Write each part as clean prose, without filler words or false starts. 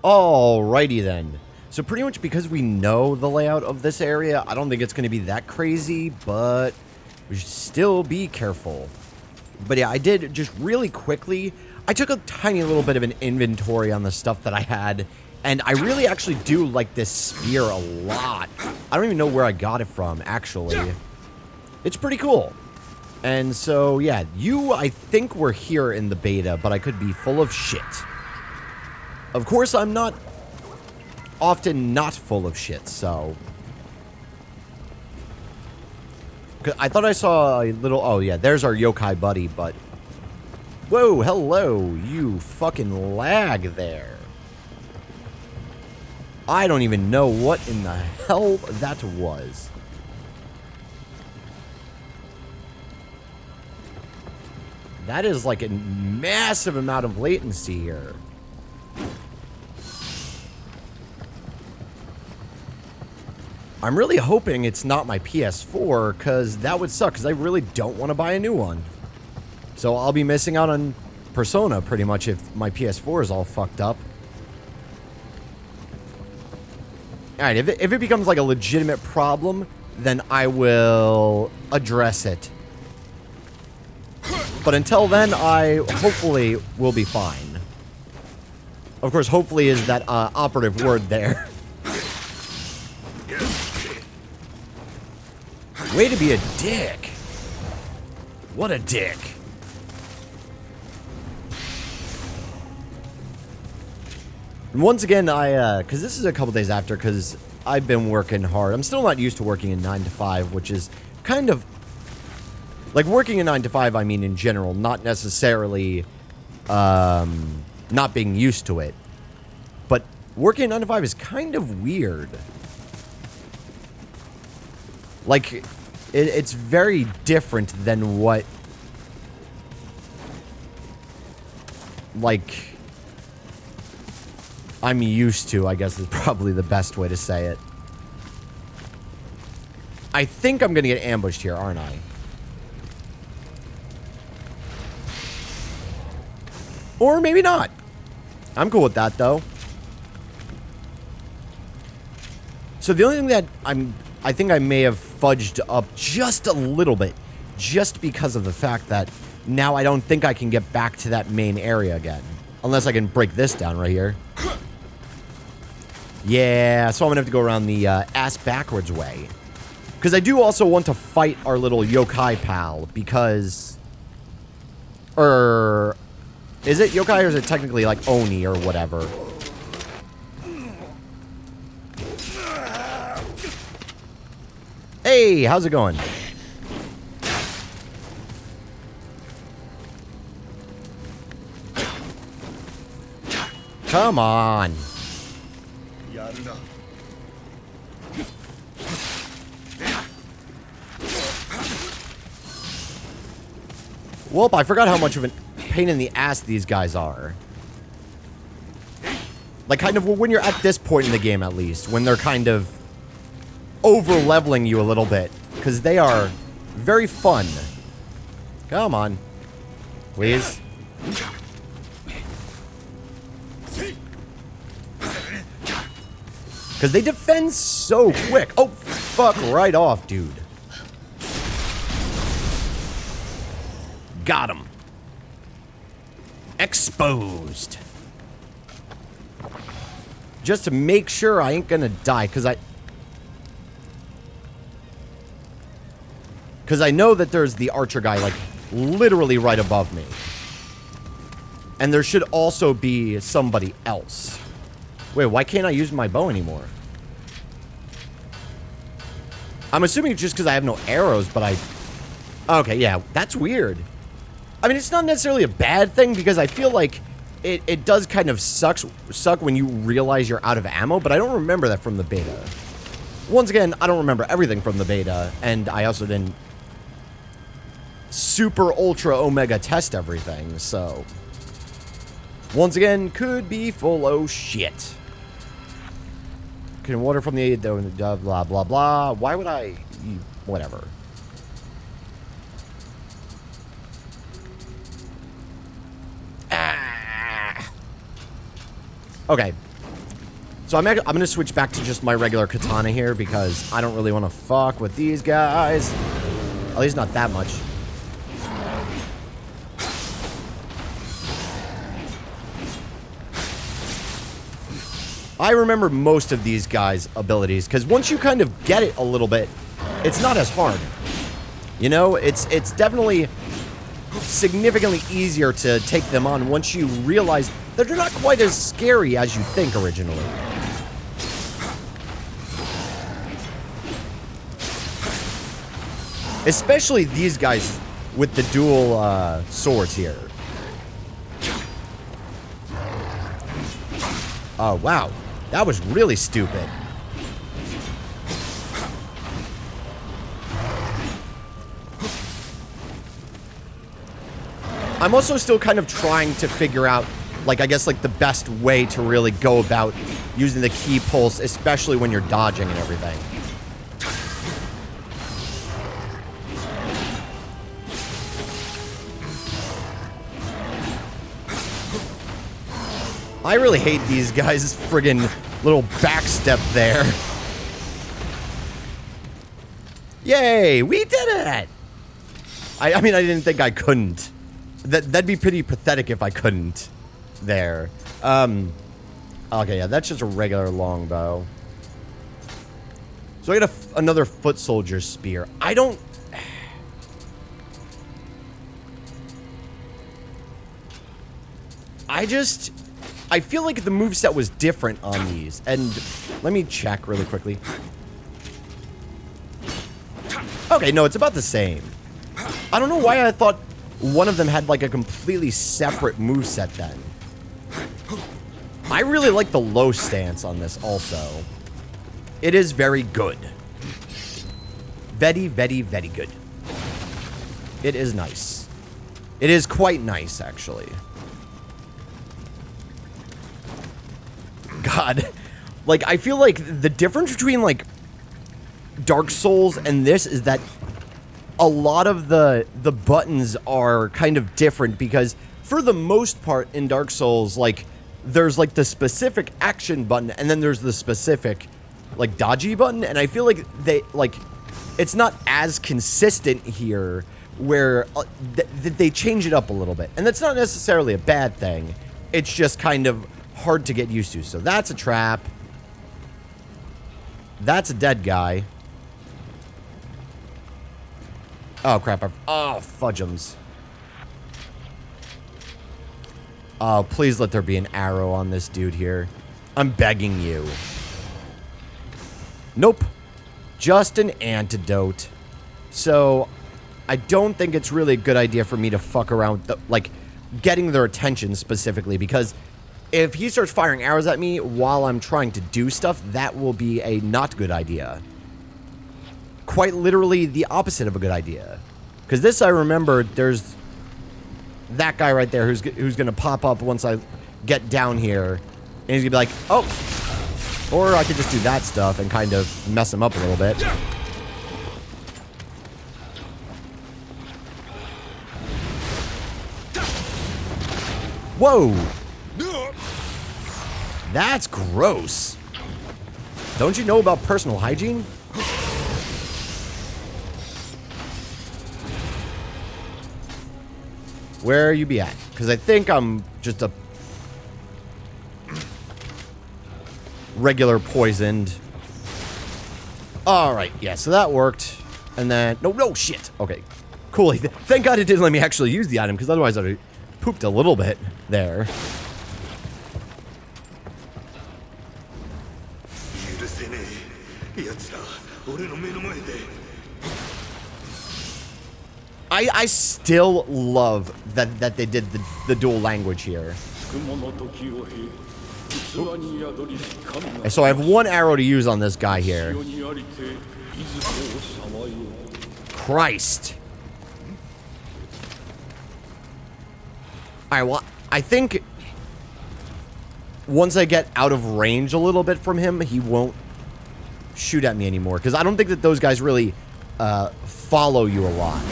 Alrighty then. So pretty much because we know the layout of this area, I don't think it's going to be that crazy, but we should still be careful. But yeah, I did just really quickly, I took a tiny little bit of an inventory on the stuff that I had, and I really actually do like this spear a lot. I don't even know where I got it from, actually. It's pretty cool. And so, yeah, I think we're here in the beta, but I could be full of shit. Of course, I'm not often not full of shit, so... I thought I saw a little... Oh, yeah, there's our yokai buddy, but... Whoa, hello, you fucking lag there. I don't even know what in the hell that was. That is like a massive amount of latency here. I'm really hoping it's not my PS4, because that would suck, because I really don't want to buy a new one. So I'll be missing out on Persona, pretty much, if my PS4 is all fucked up. Alright, if it becomes like a legitimate problem, then I will address it. But until then, I hopefully will be fine. Of course, hopefully is that operative word there. Way to be a dick. What a dick. And once again, because this is a couple days after, because I've been working hard. I'm still not used to working in 9 to 5, which is kind of... Like, working in 9 to 5, I mean in general, not necessarily not being used to it. But working 9 to 5 is kind of weird. Like, it's very different than what... Like... I'm used to, I guess is probably the best way to say it. I think I'm gonna get ambushed here, aren't I? Or maybe not. I'm cool with that, though. So the only thing that I think I may have fudged up just a little bit, just because of the fact that now I don't think I can get back to that main area again. Unless I can break this down right here. Yeah, so I'm gonna have to go around the ass backwards way. Because I do also want to fight our little yokai pal, because... Is it yokai or is it technically like Oni or whatever? Hey, how's it going? Come on. Well, I forgot how much of a pain in the ass these guys are. Like, kind of when you're at this point in the game, at least. When they're kind of over-leveling you a little bit. Because they are very fun. Come on. Please. Because they defend so quick. Oh, fuck right off, dude. Got him. Exposed. Just to make sure I ain't gonna die, because I know that there's the archer guy, like, literally right above me. And there should also be somebody else. Wait, why can't I use my bow anymore? I'm assuming it's just because I have no arrows, but I... Okay, yeah, that's weird. I mean, it's not necessarily a bad thing, because I feel like it does kind of suck when you realize you're out of ammo, but I don't remember that from the beta. Once again, I don't remember everything from the beta, and I also didn't super ultra omega test everything, so... Once again, could be full of shit. Can water from the blah blah blah. Why would I? Whatever. Ah. Okay. So I'm going to switch back to just my regular katana here because I don't really want to fuck with these guys. At least not that much. I remember most of these guys' abilities because once you kind of get it a little bit, it's not as hard. You know, it's definitely significantly easier to take them on once you realize that they're not quite as scary as you think originally. Especially these guys with the dual swords here. Oh, wow. That was really stupid. I'm also still kind of trying to figure out, like, I guess, like, the best way to really go about using the key pulse, especially when you're dodging and everything. I really hate these guys' friggin' little backstep there. Yay, we did it! I mean, I didn't think I couldn't. That'd be pretty pathetic if I couldn't. There. Okay, yeah, that's just a regular longbow. So I got another foot soldier spear. I don't... I feel like the moveset was different on these. And let me check really quickly. Okay, no, it's about the same. I don't know why I thought one of them had like a completely separate moveset then. I really like the low stance on this also. It is very good. Very, very, very good. It is nice. It is quite nice, actually. God. Like, I feel like the difference between, like, Dark Souls and this is that a lot of the buttons are kind of different because for the most part in Dark Souls, like, there's, like, the specific action button and then there's the specific, like, dodgy button. And I feel like it's not as consistent here where they change it up a little bit. And that's not necessarily a bad thing. It's just kind of hard to get used to. So that's a trap. That's a dead guy. Oh, crap. Oh, fudge'ems. Oh, please let there be an arrow on this dude here. I'm begging you. Nope. Just an antidote. So, I don't think it's really a good idea for me to fuck around with, like, getting their attention specifically, because if he starts firing arrows at me while I'm trying to do stuff, that will be a not good idea. Quite literally the opposite of a good idea. Because this, I remember, there's that guy right there who's going to pop up once I get down here. And he's going to be like, oh. Or I could just do that stuff and kind of mess him up a little bit. Whoa. That's gross. Don't you know about personal hygiene? Where you be at? Because I think I'm just a regular poisoned. Alright, yeah, so that worked. And then... No, shit. Okay, cool. Thank God it didn't let me actually use the item, because otherwise I'd have pooped a little bit there. I still love that they did the dual language here. So I have one arrow to use on this guy here. Christ. Alright, well, I think once I get out of range a little bit from him, he won't shoot at me anymore. Because I don't think that those guys really follow you a lot.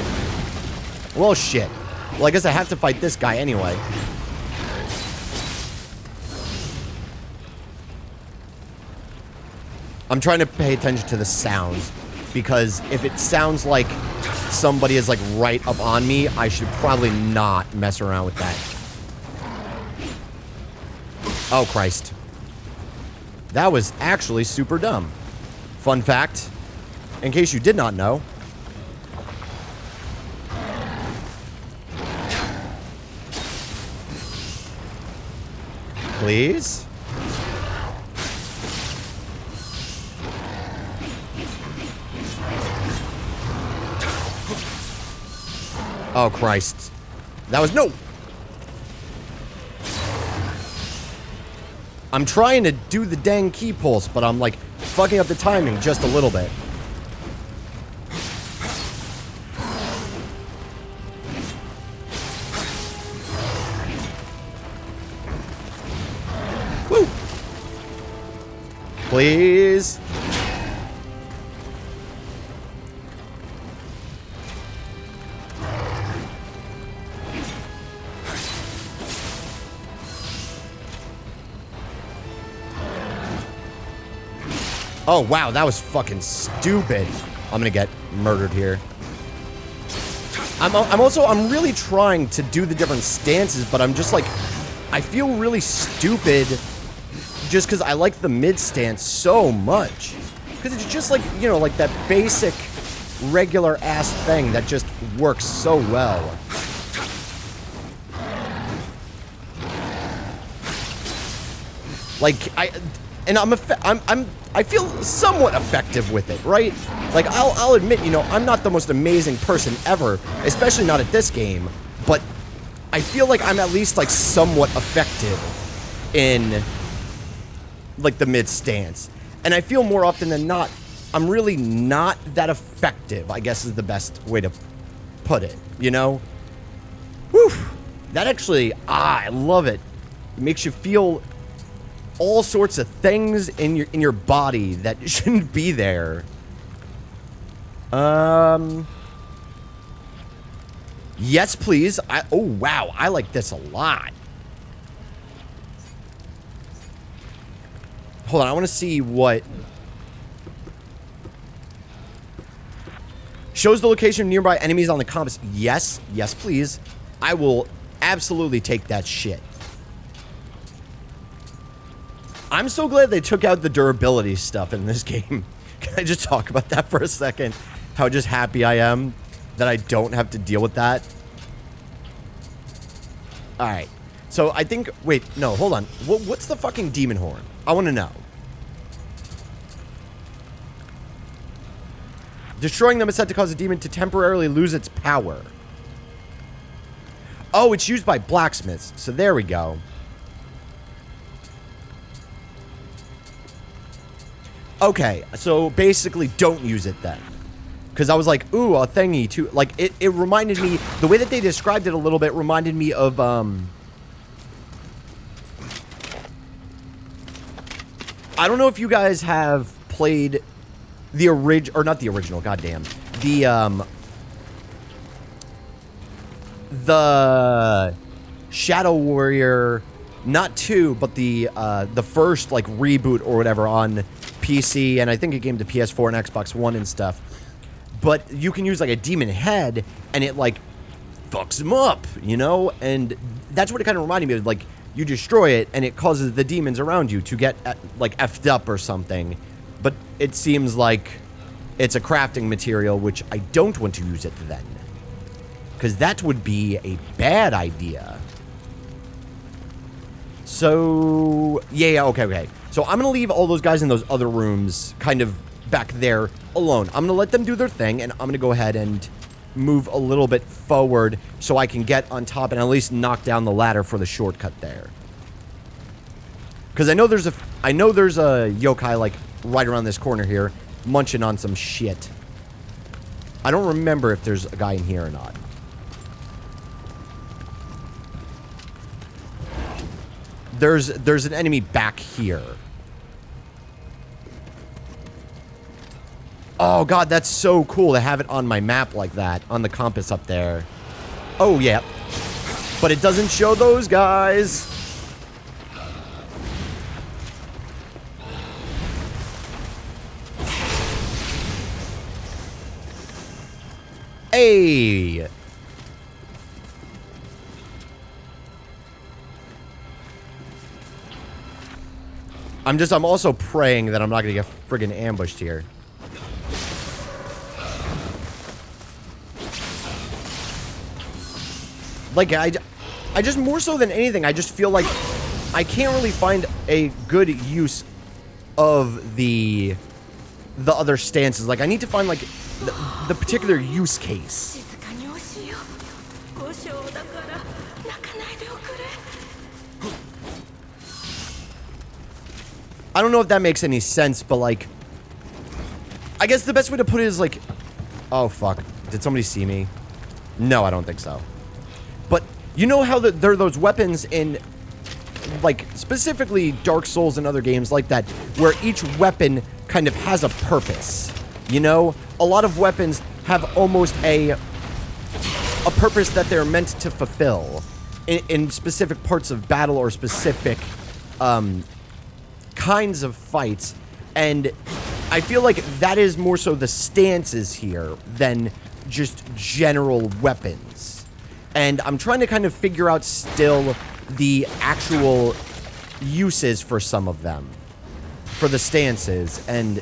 Well, shit. Well, I guess I have to fight this guy anyway. I'm trying to pay attention to the sounds, because if it sounds like somebody is like right up on me, I should probably not mess around with that. Oh, Christ. That was actually super dumb. Fun fact, in case you did not know. Please? Oh, Christ. That was... No! I'm trying to do the dang key pulse, but I'm, like, fucking up the timing just a little bit. Woo! Please? Oh, wow, that was fucking stupid. I'm gonna get murdered here. I'm really trying to do the different stances, but I'm just like, I feel really stupid just because I like the mid stance so much. Because it's just like, you know, like that basic regular ass thing that just works so well. Like, I feel somewhat effective with it, right? Like, I'll admit, you know, I'm not the most amazing person ever, especially not at this game, but I feel like I'm at least, like, somewhat effective in, like, the mid stance. And I feel more often than not, I'm really not that effective, I guess is the best way to put it, you know? Whew. That actually, I love it. It makes you feel all sorts of things in your body that shouldn't be there. Yes, please. Oh, wow. I like this a lot. Hold on. I want to see what... Shows the location of nearby enemies on the compass. Yes. Yes, please. I will absolutely take that shit. I'm so glad they took out the durability stuff in this game. Can I just talk about that for a second? How just happy I am that I don't have to deal with that. Alright. So I think... Wait, no, hold on. What's the fucking demon horn? I want to know. Destroying them is said to cause a demon to temporarily lose its power. Oh, it's used by blacksmiths. So there we go. Okay, so basically don't use it then. Because I was like, ooh, a thingy too. Like, it reminded me, the way that they described it a little bit reminded me of, I don't know if you guys have played the or not the original, goddamn. The Shadow Warrior, not 2, but the first, like, reboot or whatever on PC, and I think it came to PS4 and Xbox One and stuff. But you can use, like, a demon head, and it, like, fucks them up, you know? And that's what it kind of reminded me of. Like, you destroy it, and it causes the demons around you to get, like, effed up or something. But it seems like it's a crafting material, which I don't want to use it then. Because that would be a bad idea. So, yeah, okay. So I'm going to leave all those guys in those other rooms kind of back there alone. I'm going to let them do their thing, and I'm going to go ahead and move a little bit forward so I can get on top and at least knock down the ladder for the shortcut there. Because I know there's a yōkai, like, right around this corner here, munching on some shit. I don't remember if there's a guy in here or not. There's an enemy back here. Oh, God, that's so cool to have it on my map like that, on the compass up there. Oh, yeah. But it doesn't show those guys. Hey! I'm also praying that I'm not gonna get friggin' ambushed here. Like, I just, more so than anything, I just feel like I can't really find a good use of the other stances. Like, I need to find, like, the particular use case. I don't know if that makes any sense, but, like, I guess the best way to put it is, like, oh, fuck. Did somebody see me? No, I don't think so. But you know how there are those weapons in, like, specifically Dark Souls and other games like that, where each weapon kind of has a purpose, you know? A lot of weapons have almost a purpose that they're meant to fulfill in specific parts of battle or specific, kinds of fights, and I feel like that is more so the stances here than just general weapons. And I'm trying to kind of figure out still the actual uses for some of them, for the stances. And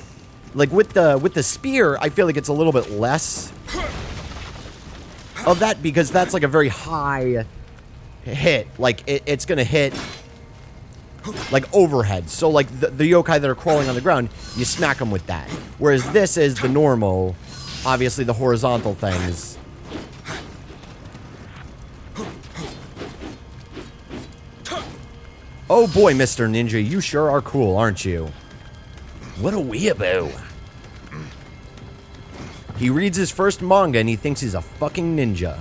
like with the spear, I feel like it's a little bit less of that, because that's like a very high hit. Like it's gonna hit like overhead. So like the yōkai that are crawling on the ground, you smack them with that. Whereas this is the normal, obviously the horizontal things. Oh boy, Mr. Ninja, you sure are cool, aren't you? What a weeaboo. He reads his first manga and he thinks he's a fucking ninja.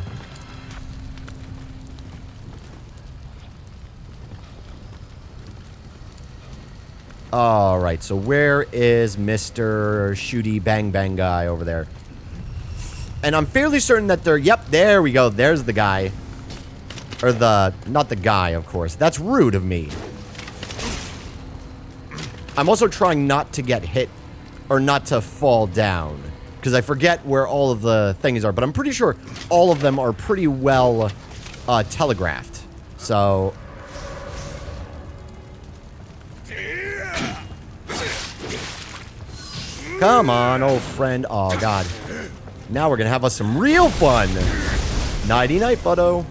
Alright, so where is Mr. Shooty Bang Bang guy over there? And I'm fairly certain that they're... Yep, there we go. There's the guy. Or the... Not the guy, of course. That's rude of me. I'm also trying not to get hit or not to fall down, because I forget where all of the things are. But I'm pretty sure all of them are pretty well telegraphed. So... Come on, old friend. Oh, God. Now we're going to have us some real fun. Nighty-night, buddo.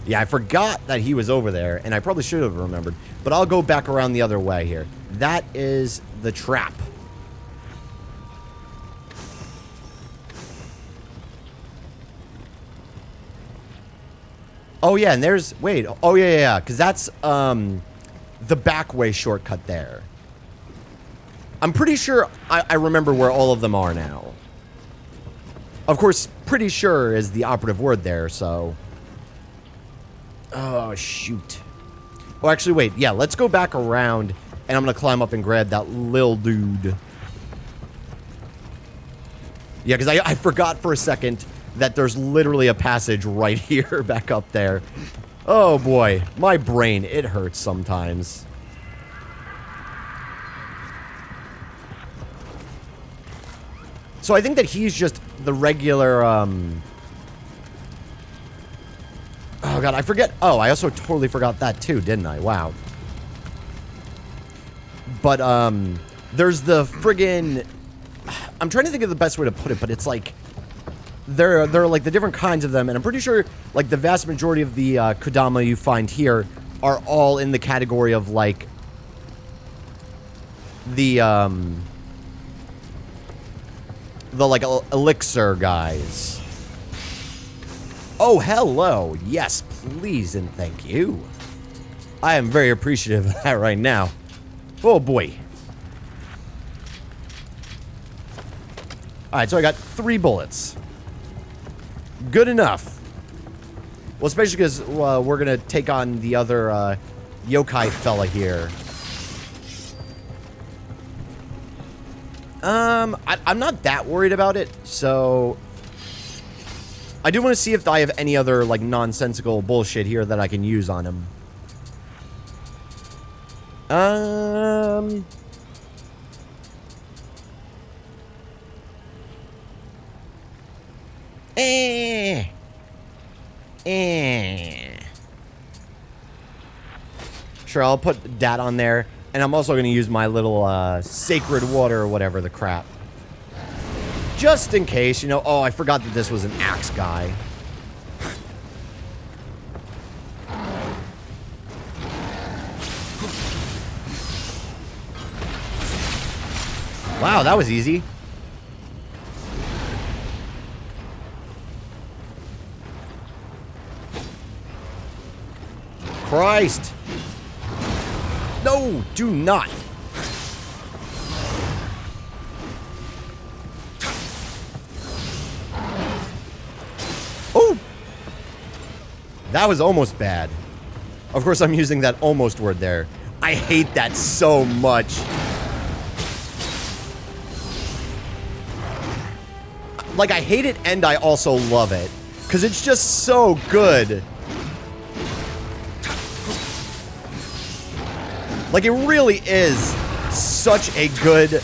Yeah, I forgot that he was over there, and I probably should have remembered. But I'll go back around the other way here. That is the trap. Oh, yeah, and there's... Wait. Oh, yeah. Because that's the back way shortcut there. I'm pretty sure I remember where all of them are now. Of course, pretty sure is the operative word there, so... Oh, shoot. Oh, actually, wait. Yeah, let's go back around, and I'm going to climb up and grab that lil dude. Yeah, because I forgot for a second that there's literally a passage right here back up there. Oh, boy. My brain, it hurts sometimes. So I think that he's just the regular, Oh, God, I forget. Oh, I also totally forgot that, too, didn't I? Wow. But, there's the friggin... I'm trying to think of the best way to put it, but it's like... There are, like, the different kinds of them, and I'm pretty sure, like, the vast majority of the, Kodama you find here are all in the category of, like... The, like, elixir guys. Oh, hello. Yes, please and thank you. I am very appreciative of that right now. Oh, boy. Alright, so I got 3 bullets. Good enough. Well, especially because we're going to take on the other yōkai fella here. I'm not that worried about it, so... I do want to see if I have any other, like, nonsensical bullshit here that I can use on him. Eh. Eh. Sure, I'll put that on there. And I'm also going to use my little sacred water or whatever the crap. Just in case, you know. Oh, I forgot that this was an axe guy. Wow, that was easy. Christ. No, do not. Oh! That was almost bad. Of course, I'm using that almost word there. I hate that so much. Like, I hate it and I also love it. Because it's just so good. Like, it really is such a good,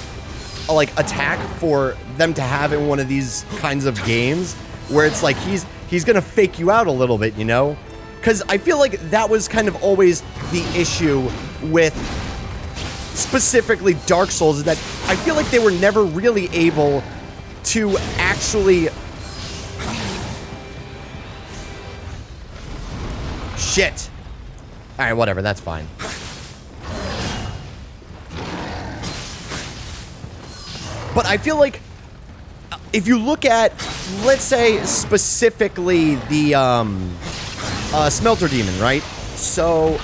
like, attack for them to have in one of these kinds of games. Where it's like, he's gonna fake you out a little bit, you know? Because I feel like that was kind of always the issue with specifically Dark Souls. Is that I feel like they were never really able to actually... Shit. Alright, whatever, that's fine. But I feel like if you look at, let's say, specifically the Smelter Demon, right? So...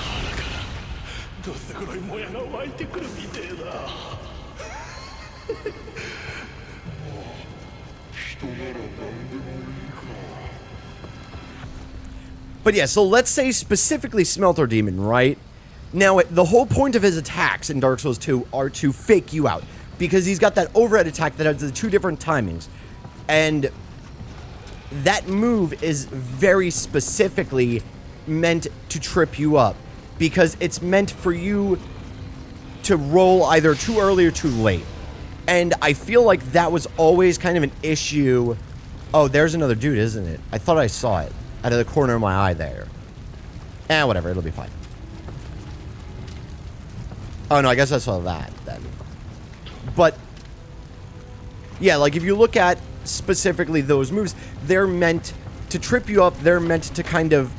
But yeah, so let's say specifically Smelter Demon, right? Now, the whole point of his attacks in Dark Souls 2 are to fake you out. Because he's got that overhead attack that has the two different timings. And that move is very specifically meant to trip you up. Because it's meant for you to roll either too early or too late. And I feel like that was always kind of an issue. Oh, there's another dude, isn't it? I thought I saw it out of the corner of my eye there. Eh, whatever, it'll be fine. Oh, no, I guess I saw that then. But, yeah, like, if you look at specifically those moves, they're meant to trip you up. They're meant to kind of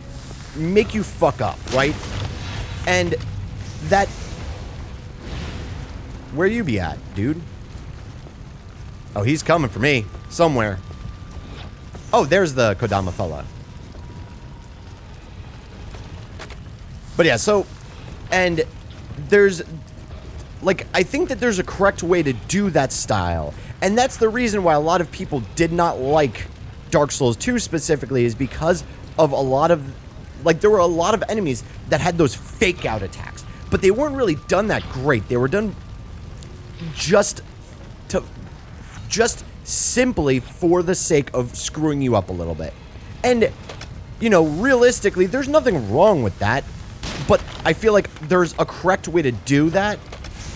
make you fuck up, right? And that... Where you be at, dude? Oh, he's coming for me. Somewhere. Oh, there's the Kodama fella. But yeah, so... And there's... Like, I think that there's a correct way to do that style. And that's the reason why a lot of people did not like Dark Souls 2 specifically, is because of a lot of... Like, there were a lot of enemies that had those fake-out attacks. But they weren't really done that great. They were done just simply for the sake of screwing you up a little bit. And, you know, realistically, there's nothing wrong with that. But I feel like there's a correct way to do that.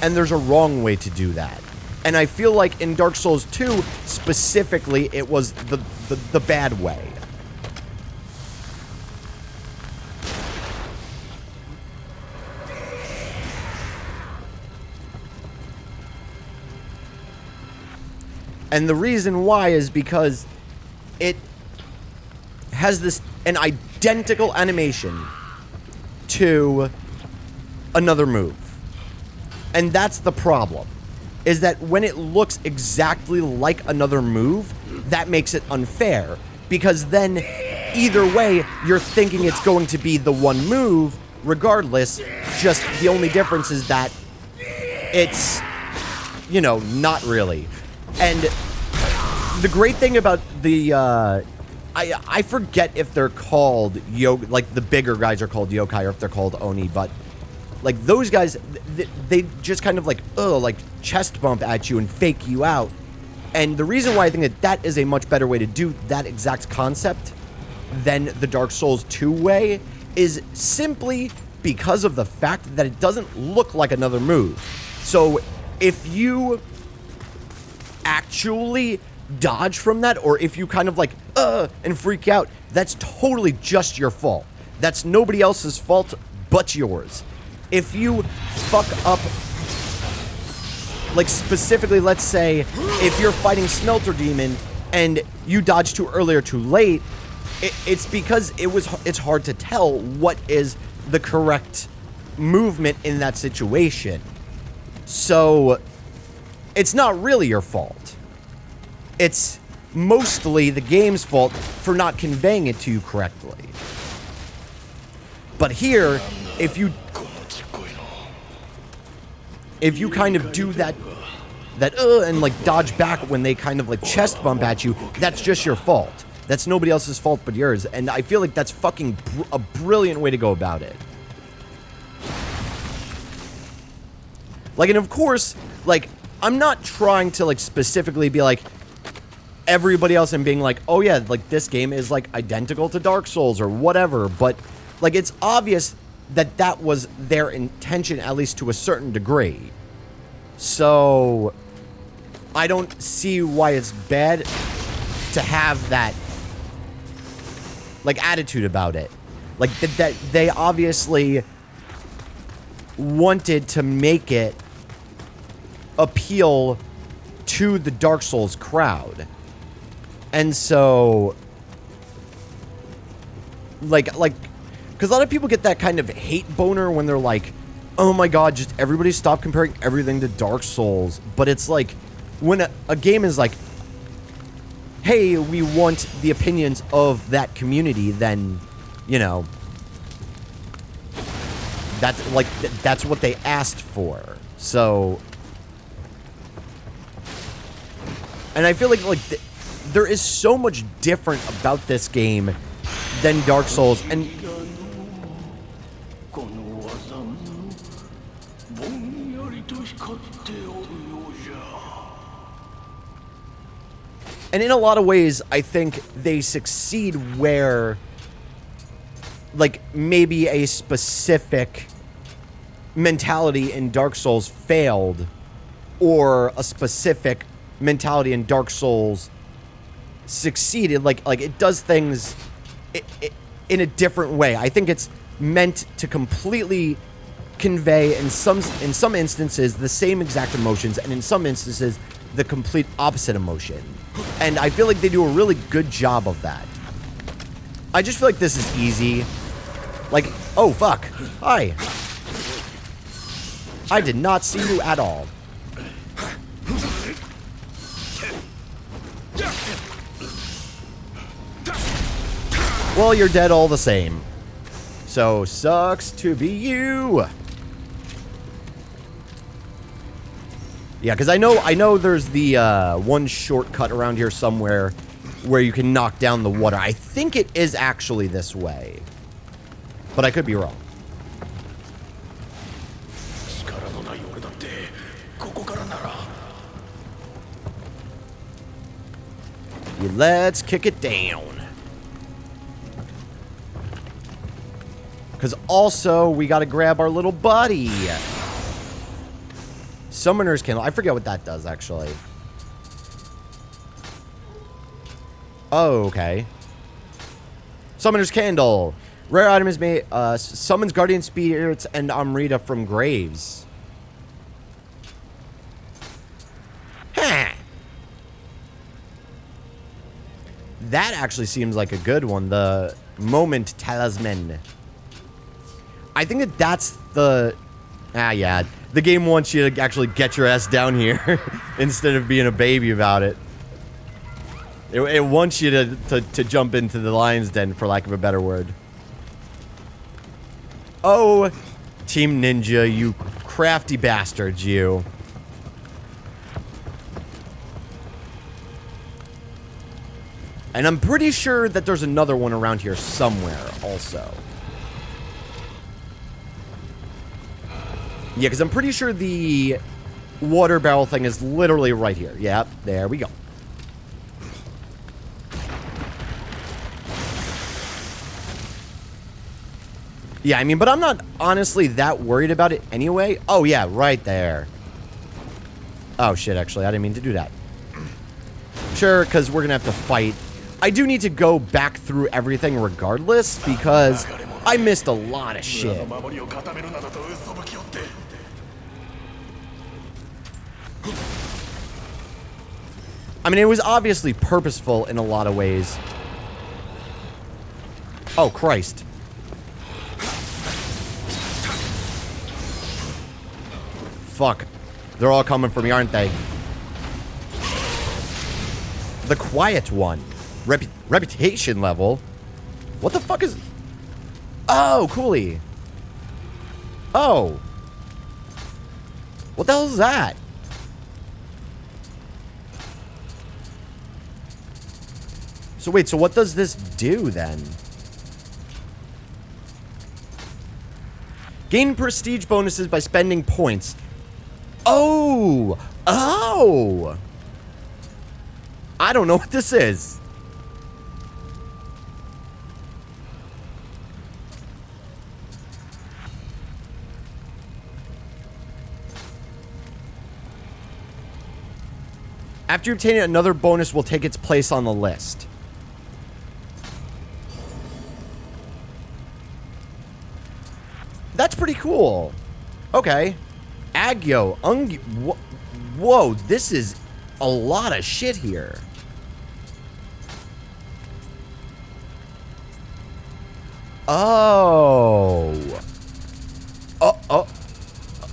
And there's a wrong way to do that. And I feel like in Dark Souls 2, specifically, it was the bad way. And the reason why is because it has an identical animation to another move. And that's the problem, is that when it looks exactly like another move, that makes it unfair. Because then, either way, you're thinking it's going to be the one move, regardless, just the only difference is that it's, you know, not really. And the great thing about the, I forget if they're called, like the bigger guys are called yokai or if they're called oni, but like those guys, they just kind of like, like chest bump at you and fake you out. And the reason why I think that that is a much better way to do that exact concept than the Dark Souls 2 way is simply because of the fact that it doesn't look like another move. So if you actually dodge from that, or if you kind of like and freak out, that's totally just your fault. That's nobody else's fault but yours. If you fuck up, like specifically, let's say, if you're fighting Smelter Demon and you dodge too early or too late, it's because it's hard to tell what is the correct movement in that situation. So, it's not really your fault. It's mostly the game's fault for not conveying it to you correctly. But here, if you kind of do that and like dodge back when they kind of like chest bump at you, that's just your fault. That's nobody else's fault but yours. And I feel like that's fucking a brilliant way to go about it. Like, and of course, like, I'm not trying to like specifically be like everybody else and being like, oh yeah, like this game is like identical to Dark Souls or whatever, but like it's obvious that that was their intention, at least to a certain degree. So I don't see why it's bad to have that like attitude about it. Like that they obviously wanted to make it appeal to the Dark Souls crowd. And so like because a lot of people get that kind of hate boner when they're like, oh my god, just everybody stop comparing everything to Dark Souls. But it's like, when a game is like, hey, we want the opinions of that community, then, you know, that's like, that's what they asked for. So, and I feel like there is so much different about this game than Dark Souls, and in a lot of ways, I think they succeed where, like, maybe a specific mentality in Dark Souls failed, or a specific mentality in Dark Souls succeeded. Like it does things in a different way. I think it's meant to completely convey, in some instances, the same exact emotions, and in some instances, the complete opposite emotion. And I feel like they do a really good job of that. I just feel like this is easy. Like, oh, fuck. Hi. I did not see you at all. Well, you're dead all the same. So, sucks to be you. Yeah, because I know there's the one shortcut around here somewhere where you can knock down the water. I think it is actually this way, but I could be wrong. Let's kick it down. Because also, we got to grab our little buddy. Summoner's Candle. I forget what that does, actually. Oh, okay. Summoner's Candle. Rare item is made. Summons guardian spirits and Amrita from graves. Huh. That actually seems like a good one. The Moment Talisman. I think that's the... yeah. The game wants you to actually get your ass down here instead of being a baby about it. It wants you to jump into the lion's den, for lack of a better word. Oh, Team Ninja, you crafty bastards, you. And I'm pretty sure that there's another one around here somewhere also. Yeah, because I'm pretty sure the water barrel thing is literally right here. Yep, there we go. Yeah, I mean, but I'm not honestly that worried about it anyway. Oh, yeah, right there. Oh, shit, actually, I didn't mean to do that. Sure, because we're going to have to fight. I do need to go back through everything regardless because I missed a lot of shit. I mean, it was obviously purposeful in a lot of ways. Oh, Christ. Fuck. They're all coming for me, aren't they? The quiet one. Reputation level? What the fuck is... Oh, coolie. Oh. What the hell is that? So wait, so what does this do then? Gain prestige bonuses by spending points. Oh! Oh! I don't know what this is. After you obtain it, another bonus will take its place on the list. That's pretty cool. Okay. Agyo. Whoa, this is a lot of shit here. Oh.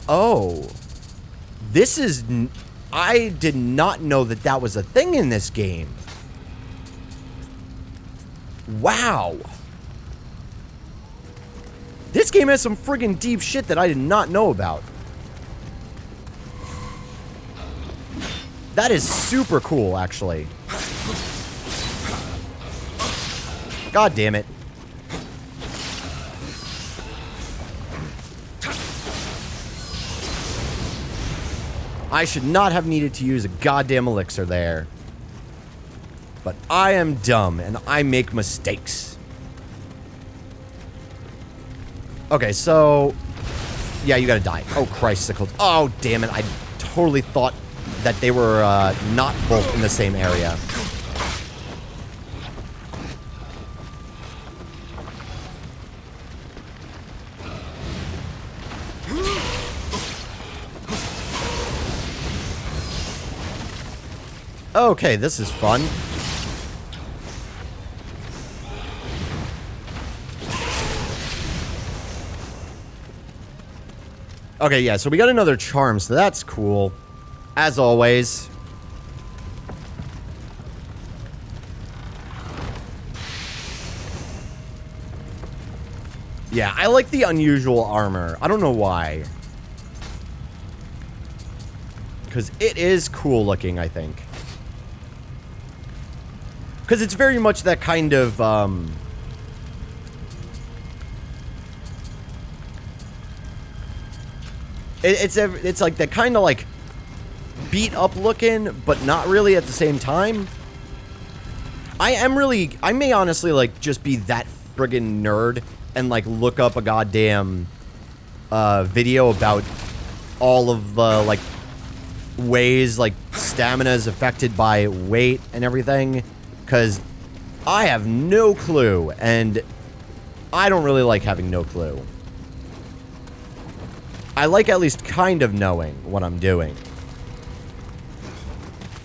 Oh. This is... I did not know that that was a thing in this game. Wow. This game has some friggin' deep shit that I did not know about. That is super cool, actually. God damn it. I should not have needed to use a goddamn elixir there. But I am dumb, and I make mistakes. Okay, so... Yeah, you gotta die. Oh, Christ, sickles. Oh, damn it. I totally thought that they were not both in the same area. Okay, this is fun. Okay, yeah, so we got another charm, so that's cool. As always. Yeah, I like the unusual armor. I don't know why. Because it is cool looking, I think. Because it's very much that kind of, It's like that kind of like beat up looking, but not really at the same time. I may honestly like just be that friggin' nerd and like look up a goddamn video about all of the like ways like stamina is affected by weight and everything, because I have no clue, and I don't really like having no clue. I like at least kind of knowing what I'm doing.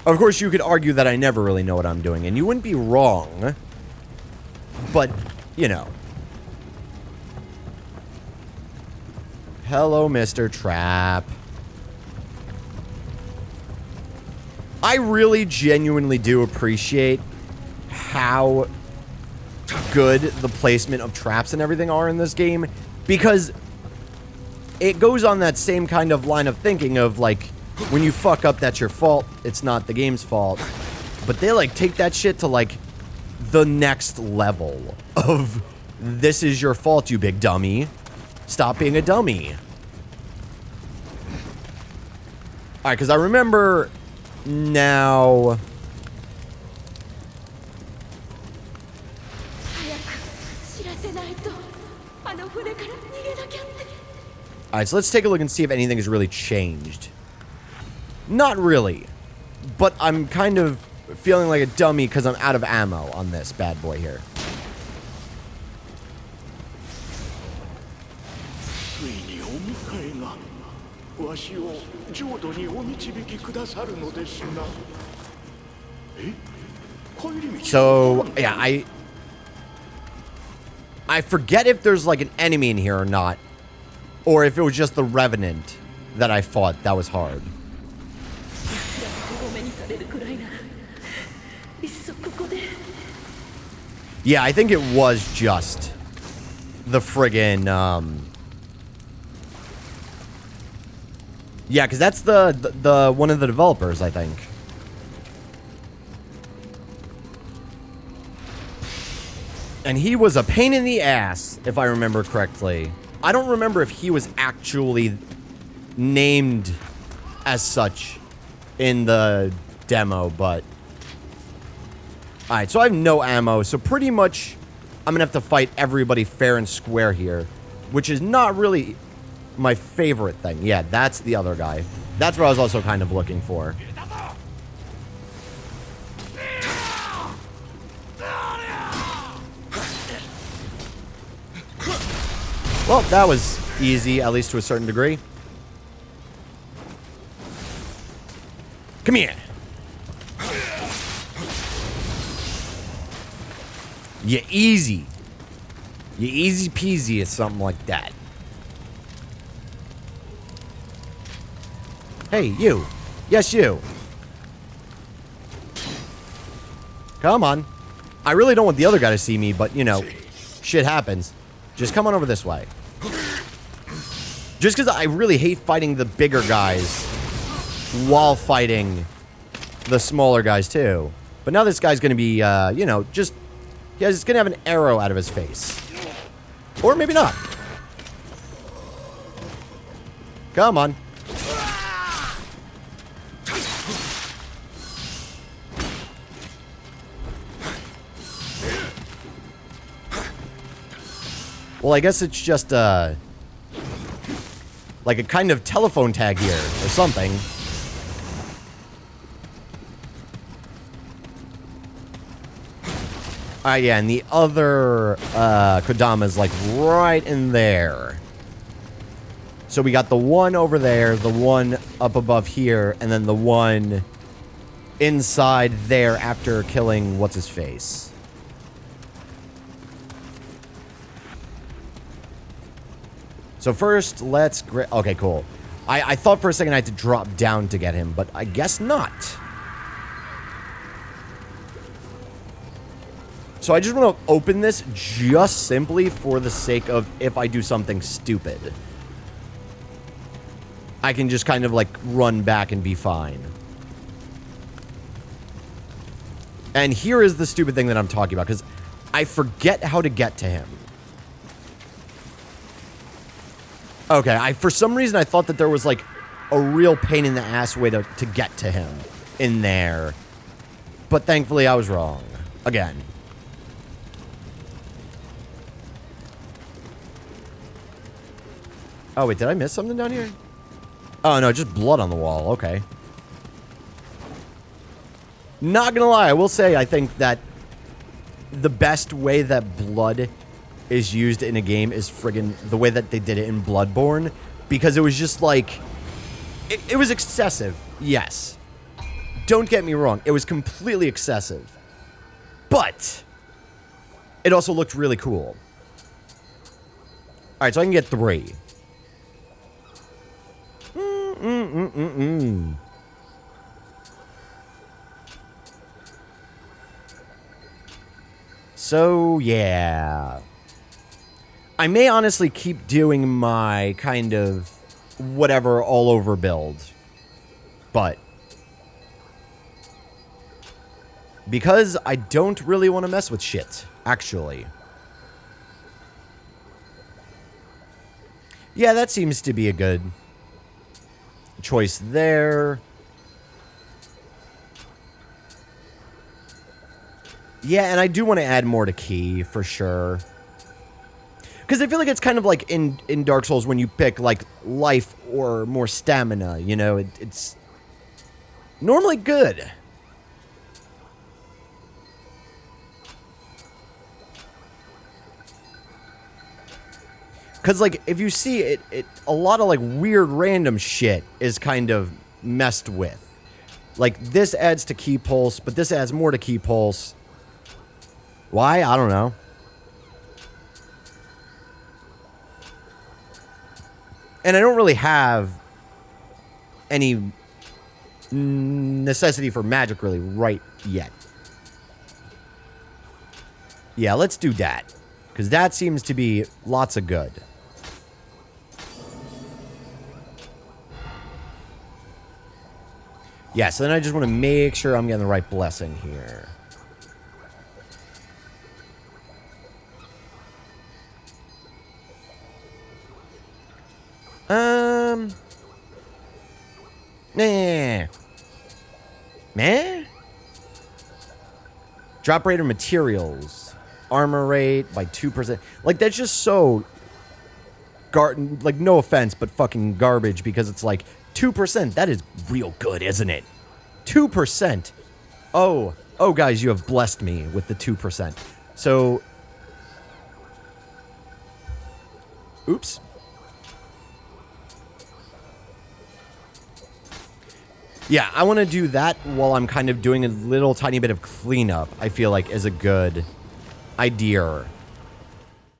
Of course, you could argue that I never really know what I'm doing, and you wouldn't be wrong. But, you know. Hello, Mr. Trap. I really genuinely do appreciate how good the placement of traps and everything are in this game, because it goes on that same kind of line of thinking of, like, when you fuck up, that's your fault. It's not the game's fault. But they, like, take that shit to, like, the next level of, this is your fault, you big dummy. Stop being a dummy. Alright, because I remember now... Alright, so let's take a look and see if anything has really changed. Not really. But I'm kind of feeling like a dummy because I'm out of ammo on this bad boy here. So, yeah, I forget if there's like an enemy in here or not, or if it was just the Revenant that I fought that was hard. Yeah, I think it was just the friggin', yeah, because that's the one of the developers, I think. And he was a pain in the ass, if I remember correctly. I don't remember if he was actually named as such in the demo, but... Alright, so I have no ammo, so pretty much I'm gonna have to fight everybody fair and square here, which is not really my favorite thing. Yeah, that's the other guy. That's what I was also kind of looking for. Well, that was easy, at least to a certain degree. Come here. You easy. You easy peasy or something like that. Hey, you. Yes, you. Come on. I really don't want the other guy to see me, but, you know, shit happens. Just come on over this way. Just because I really hate fighting the bigger guys while fighting the smaller guys, too. But now this guy's going to be, you know, just... Yeah, he's going to have an arrow out of his face. Or maybe not. Come on. Well, I guess it's just, like a kind of telephone tag here, or something. Alright, yeah, and the other, Kodama's, like, right in there. So we got the one over there, the one up above here, and then the one inside there after killing what's-his-face. So first, let's... Okay, cool. I thought for a second I had to drop down to get him, but I guess not. So I just want to open this just simply for the sake of if I do something stupid. I can just kind of like run back and be fine. And here is the stupid thing that I'm talking about, because I forget how to get to him. Okay, for some reason I thought that there was like a real pain in the ass way to get to him in there. But thankfully I was wrong. Again. Oh, wait, did I miss something down here? Oh, no, just blood on the wall. Okay. Not gonna lie, I will say I think that the best way that blood is used in a game is friggin' the way that they did it in Bloodborne. Because it was just like... It was excessive, yes. Don't get me wrong, it was completely excessive. But... it also looked really cool. Alright, so I can get 3. So, yeah. I may honestly keep doing my kind of whatever all over build. But because I don't really want to mess with shit, actually. Yeah, that seems to be a good choice there. Yeah, and I do want to add more to Ki, for sure. Because I feel like it's kind of like in Dark Souls when you pick, like, life or more stamina, you know? It's normally good. Because, like, if you see it, a lot of, like, weird random shit is kind of messed with. Like, this adds to key pulse, but this adds more to key pulse. Why? I don't know. And I don't really have any necessity for magic, really, right yet. Yeah, let's do that. Because that seems to be lots of good. Yeah, so then I just want to make sure I'm getting the right blessing here. Nah. Meh? Drop rate of materials. Armor rate by 2%. Like, that's just so... like, no offense, but fucking garbage, because it's like, 2%, that is real good, isn't it? 2%. Oh, guys, you have blessed me with the 2%. So... Oops. Yeah, I want to do that while I'm kind of doing a little tiny bit of cleanup, I feel like is a good idea.